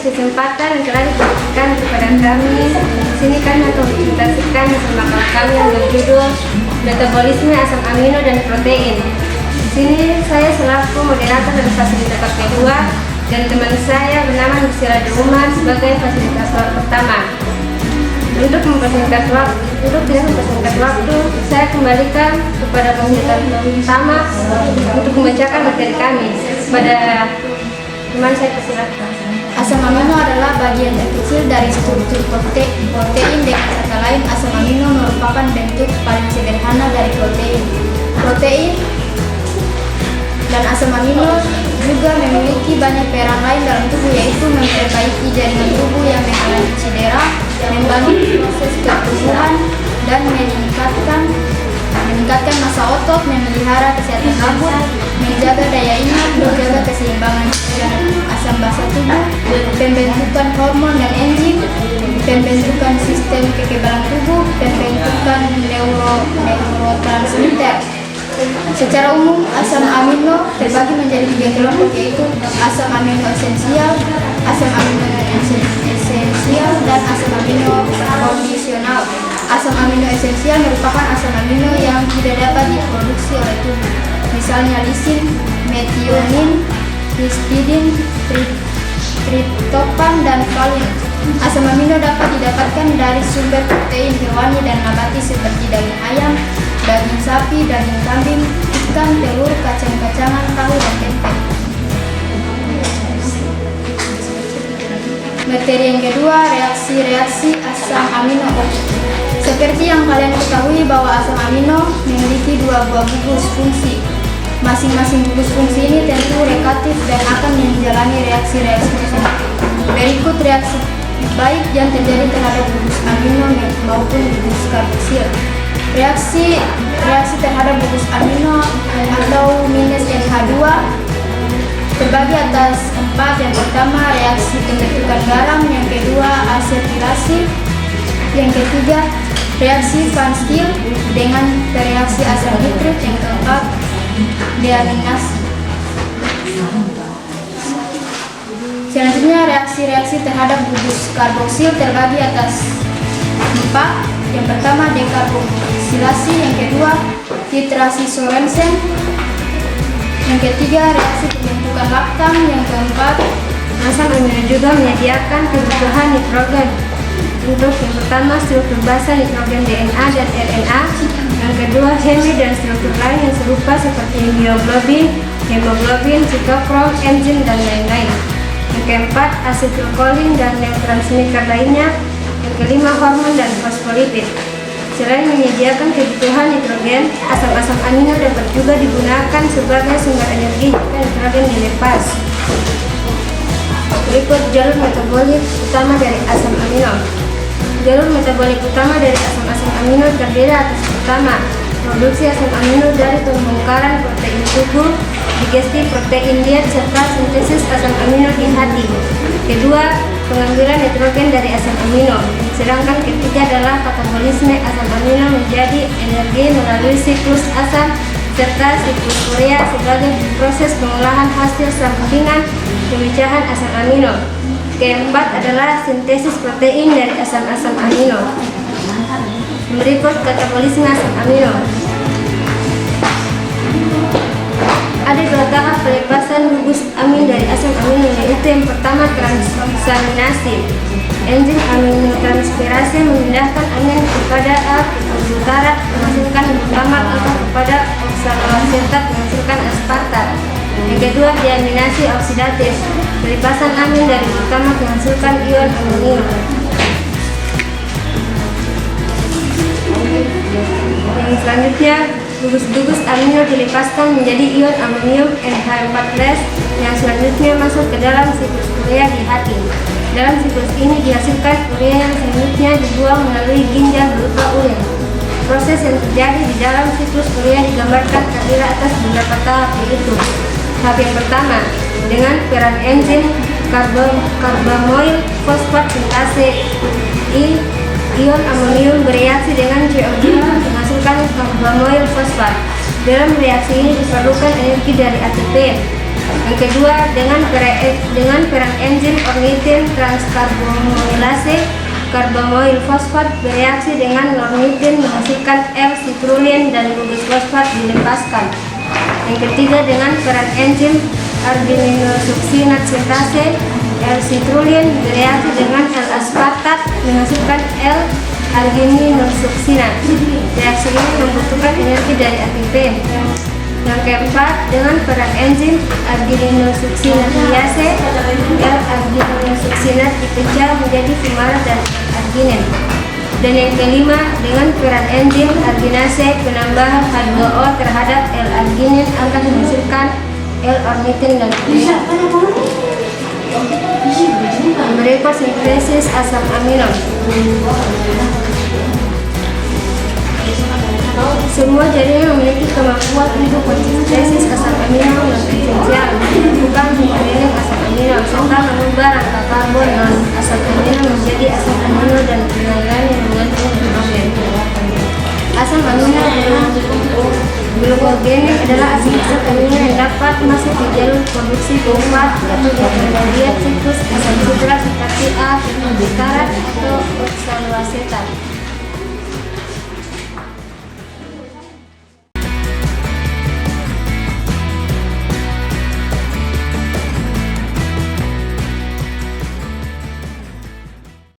kesempatan yang telah diberikan kepada kami. Di sini kami akan mempresentasikan hasil makalah kami yang berjudul Metabolisme Asam Amino dan Protein. Di sini saya selaku moderator dan fasilitator kedua dan teman saya bernama Nusira Umar sebagai fasilitator pertama. Untuk tidak mempersingkat waktu, saya kembalikan kepada fasilitator pertama untuk membacakan materi kami. Pada teman saya persilahkan. Asam amino adalah bagian terkecil dari struktur protein. Dengan kata lain, asam amino merupakan bentuk paling sederhana dari protein. Protein dan asam amino juga memiliki banyak peran lain dalam tubuh, yaitu memperbaiki jaringan tubuh yang mengalami cedera, membantu proses pertumbuhan, dan meningkatkan massa otot, memelihara kesehatan rambut, menjaga daya ingat, menjaga keseimbangan asam basa tubuh, pembentukan hormon dan enzim, pembentukan sistem kekebalan tubuh, pembentukan neurotransmitter. Secara umum, asam amino terbagi menjadi 3 kelompok, yaitu asam amino esensial, asam amino esensial, dan asam amino kondisional. Asam amino esensial merupakan asam amino yang tidak dapat diproduksi oleh tubuh, misalnya lisin, metionin, histidin, triptofan, dan valin. Asam amino dapat didapatkan dari sumber protein hewani dan nabati seperti daging ayam, daging sapi, daging kambing, ikan, telur, kacang-kacangan, tahu, dan tempe. Materi yang kedua, reaksi asam amino. Seperti yang kalian ketahui bahwa asam amino memiliki 2 buah gugus fungsi. Masing-masing gugus fungsi ini tentu reaktif dan akan menjalani reaksi-reaksi tersebut. Berikut reaksi baik yang terjadi terhadap gugus amino maupun gugus karboksil. Reaksi terhadap gugus amino atau minus NH2 terbagi atas 4. Yang pertama, reaksi pembentukan garam. Yang kedua, asetilasi. Yang ketiga, reaksi Van Steel dengan reaksi asam nitrit. Yang keempat, deaminasi. Selanjutnya, reaksi-reaksi terhadap gugus karboksil terbagi atas 4. Yang pertama, dekarboksilasi. Yang kedua, titrasi Sorensen. Yang ketiga, reaksi pembentukan laktam. Yang keempat, asam amino juga menyediakan kebutuhan nitrogen. Untuk yang pertama, struktur basa nitrogen DNA dan RNA. Yang kedua, hemi dan struktur lain yang serupa seperti mioglobin, hemoglobin, sitokrom, enzim, dan lain-lain. Yang keempat, asetilkolin dan neurotransmitter lainnya. Yang kelima, hormon dan fosfolipid. Selain menyediakan kebutuhan nitrogen, asam-asam amino dapat juga digunakan sebagai sumber energi jika nitrogen dilepas. Berikut jalur metabolik utama dari asam amino. Jalur metabolik utama dari asam-asam amino terdiri atas pertama, produksi asam amino dari pembongkaran protein tubuh, digesti protein diet, serta sintesis asam amino di hati. Kedua, pengambilan nitrogen dari asam amino. Sedangkan ketiga adalah katabolisme asam amino menjadi energi melalui siklus asam serta siklus urea sebagai proses pengolahan hasil sampingan pemecahan asam amino. Keempat adalah sintesis protein dari asam-asam amino. Berikut katabolisme asam amino. Ada 2 tahap pelepasan gugus amin dari asam amino, yaitu yang pertama transaminasi. Enzim aminotransferase memindahkan amin kepada albustarat menghasilkan glutamat atau kepada oksaloasetat menghasilkan aspartat. Yang kedua, deaminasi oksidatif. Pelepasan amin dari glutamat menghasilkan ion amonium. Yang selanjutnya, gugus-gugus amino dilepaskan menjadi ion amonium NH14 yang selanjutnya masuk ke dalam siklus urea di hati. Dalam siklus ini dihasilkan urea yang selanjutnya dibuang melalui ginjal berupa urin. Proses yang terjadi di dalam siklus urea digambarkan terdiri atas beberapa tahap, yaitu tahap yang pertama, dengan peran enzim karbamoil fosfat sintase ion amonium bereaksi dengan CO2 menghasilkan karbamoil fosfat. Dalam reaksi ini diperlukan energi dari ATP. Yang kedua, dengan peran enzim ornitin transkarbamilase, karbamoil fosfat bereaksi dengan ornitin menghasilkan L-citrulline dan gugus fosfat dilepaskan. Yang ketiga, dengan peran enzim argininosuksinat sintase, L-citrulline bereaksi dengan L-aspartat menghasilkan L-argininosuksinat. Reaksi ini membutuhkan energi dari ATP. Yang keempat, dengan peran enzim argininosuksinatase, L-argininosuksinat dipecah menjadi fumarat dan arginin. Dan yang kelima, dengan peran enzim arginase penambah H2O terhadap L-arginin akan menghasilkan L-ornitin dan urea. Berikut sintesis asam amino. Semua jaringan memiliki kemampuan untuk mensintesis asam amino yang esensial, bukan mengeliling asam amino, serta mengubah rangka karbon non asam amino menjadi asam amino dan lain-lain yang mengandung hidrogen. Asam amino glukogenik adalah asam amino yang dapat masuk di jalur produksi keempat, yaitu bagian siklus asam sitrat seperti A, bikarat atau oksaloasetat.